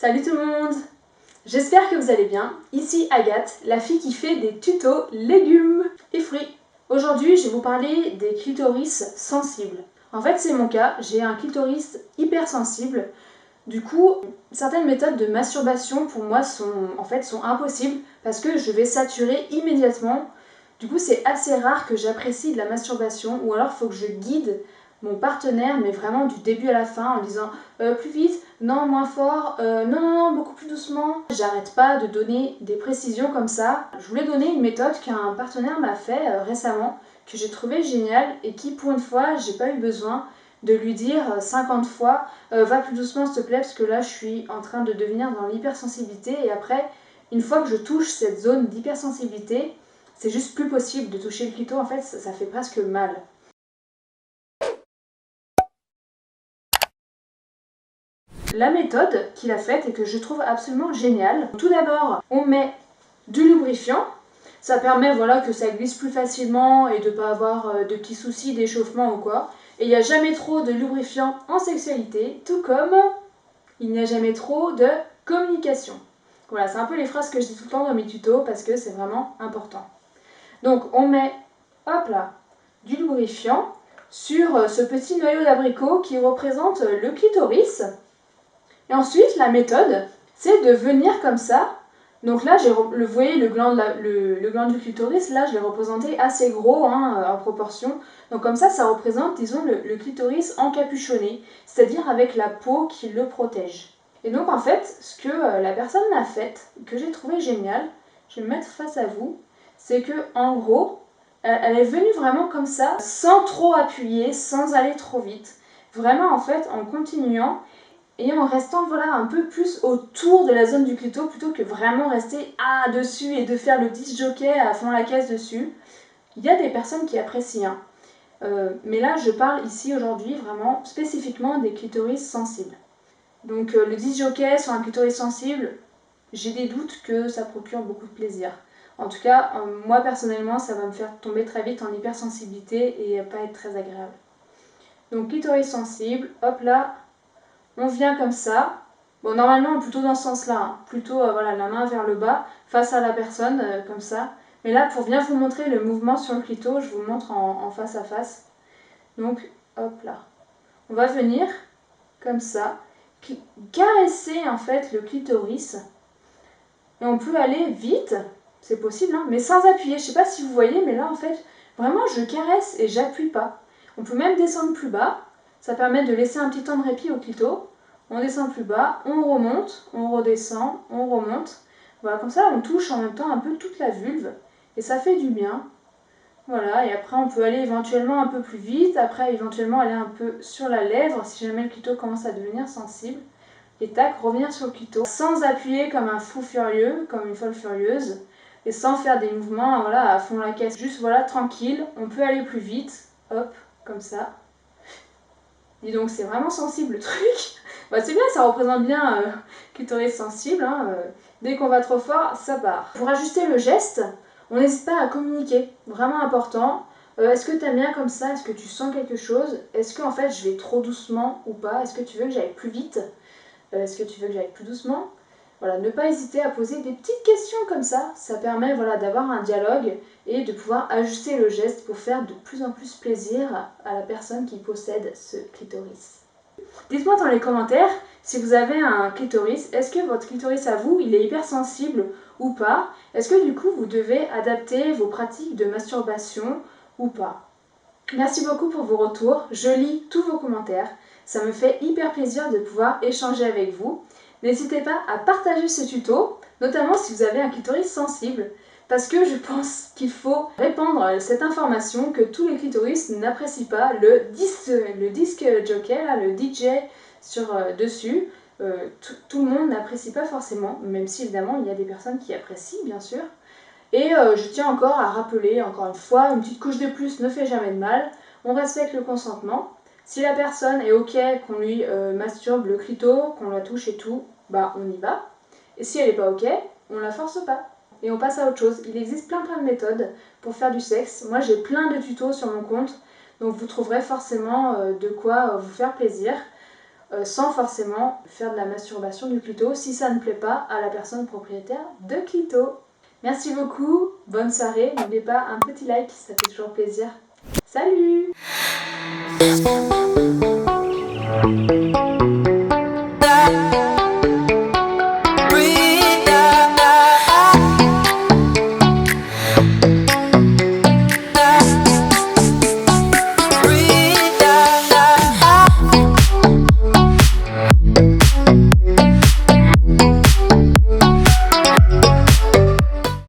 Salut tout le monde! J'espère que vous allez bien. Ici Agathe, la fille qui fait des tutos légumes et fruits. Aujourd'hui, je vais vous parler des clitoris sensibles. En fait, c'est mon cas, j'ai un clitoris hypersensible. Du coup, certaines méthodes de masturbation pour moi sont impossibles parce que je vais saturer immédiatement. Du coup, c'est assez rare que j'apprécie de la masturbation ou alors il faut que je guide mon partenaire, mais vraiment du début à la fin en disant plus vite, non, moins fort, non, beaucoup plus doucement. J'arrête pas de donner des précisions comme ça. Je voulais donner une méthode qu'un partenaire m'a fait récemment, que j'ai trouvé géniale et qui, pour une fois, j'ai pas eu besoin de lui dire 50 fois va plus doucement s'il te plaît parce que là je suis en train de devenir dans l'hypersensibilité et après une fois que je touche cette zone d'hypersensibilité c'est juste plus possible de toucher le clito, en fait ça fait presque mal. La méthode qu'il a faite et que je trouve absolument géniale, tout d'abord on met du lubrifiant. Ça permet que ça glisse plus facilement et de ne pas avoir de petits soucis d'échauffement ou quoi. Et il n'y a jamais trop de lubrifiant en sexualité, tout comme il n'y a jamais trop de communication. Voilà, c'est un peu les phrases que je dis tout le temps dans mes tutos parce que c'est vraiment important. Donc on met, hop là, du lubrifiant sur ce petit noyau d'abricot qui représente le clitoris. Et ensuite, la méthode, c'est de venir comme ça. Donc là, vous voyez le gland du clitoris, là je l'ai représenté assez gros en proportion. Donc comme ça représente, disons, le clitoris encapuchonné, c'est-à-dire avec la peau qui le protège. Et donc en fait, ce que la personne a fait, que j'ai trouvé génial, je vais me mettre face à vous, c'est que en gros, elle est venue vraiment comme ça, sans trop appuyer, sans aller trop vite. Vraiment en fait, en continuant et en restant un peu plus autour de la zone du clito plutôt que vraiment rester dessus et de faire le disc jockey à fond la caisse dessus. Il y a des personnes qui apprécient, mais là je parle ici aujourd'hui vraiment spécifiquement des clitoris sensibles. Donc le disc jockey sur un clitoris sensible, j'ai des doutes que ça procure beaucoup de plaisir. En tout cas, moi personnellement, ça va me faire tomber très vite en hypersensibilité et pas être très agréable. Donc clitoris sensible, hop là, on vient comme ça. Bon, normalement, plutôt dans ce sens-là, plutôt la main vers le bas, face à la personne, comme ça. Mais là, pour bien vous montrer le mouvement sur le clito, je vous le montre en face à face. Donc, hop là. On va venir, comme ça, caresser en fait le clitoris. Et on peut aller vite, c'est possible, mais sans appuyer. Je ne sais pas si vous voyez, mais là, en fait, vraiment, je caresse et j'appuie pas. On peut même descendre plus bas. Ça permet de laisser un petit temps de répit au clito. On descend plus bas, on remonte, on redescend, on remonte. Voilà, comme ça, on touche en même temps un peu toute la vulve. Et ça fait du bien. Voilà, et après, on peut aller éventuellement un peu plus vite. Après, éventuellement, aller un peu sur la lèvre, si jamais le clito commence à devenir sensible. Et tac, revenir sur le clito. Sans appuyer comme un fou furieux, comme une folle furieuse. Et sans faire des mouvements à fond la caisse. Juste tranquille, on peut aller plus vite. Hop, comme ça. Dis donc, c'est vraiment sensible le truc. C'est bien, ça représente bien clitoris sensible. Dès qu'on va trop fort, ça part. Pour ajuster le geste, on n'hésite pas à communiquer. Vraiment important. Est-ce que tu aimes bien comme ça? Est-ce que tu sens quelque chose? Est-ce que en fait je vais trop doucement ou pas? Est-ce que tu veux que j'aille plus vite? Est-ce que tu veux que j'aille plus doucement? Voilà, ne pas hésiter à poser des petites questions comme ça. Ça permet d'avoir un dialogue et de pouvoir ajuster le geste pour faire de plus en plus plaisir à la personne qui possède ce clitoris. Dites-moi dans les commentaires si vous avez un clitoris. Est-ce que votre clitoris à vous, il est hypersensible ou pas? Est-ce que du coup vous devez adapter vos pratiques de masturbation ou pas? Merci beaucoup pour vos retours. Je lis tous vos commentaires. Ça me fait hyper plaisir de pouvoir échanger avec vous. N'hésitez pas à partager ce tuto, notamment si vous avez un clitoris sensible, parce que je pense qu'il faut répandre cette information que tous les clitoris n'apprécient pas le disque jockey, le DJ dessus. Tout le monde n'apprécie pas forcément, même si évidemment il y a des personnes qui apprécient bien sûr. Et je tiens encore à rappeler, encore une fois, une petite couche de plus ne fait jamais de mal. On respecte le consentement. Si la personne est ok qu'on lui masturbe le clito, qu'on la touche et tout, on y va. Et si elle n'est pas ok, on la force pas. Et on passe à autre chose. Il existe plein de méthodes pour faire du sexe. Moi j'ai plein de tutos sur mon compte, donc vous trouverez forcément de quoi vous faire plaisir. sans forcément faire de la masturbation du clito si ça ne plaît pas à la personne propriétaire de clito. Merci beaucoup, bonne soirée, n'oubliez pas un petit like, ça fait toujours plaisir. Salut!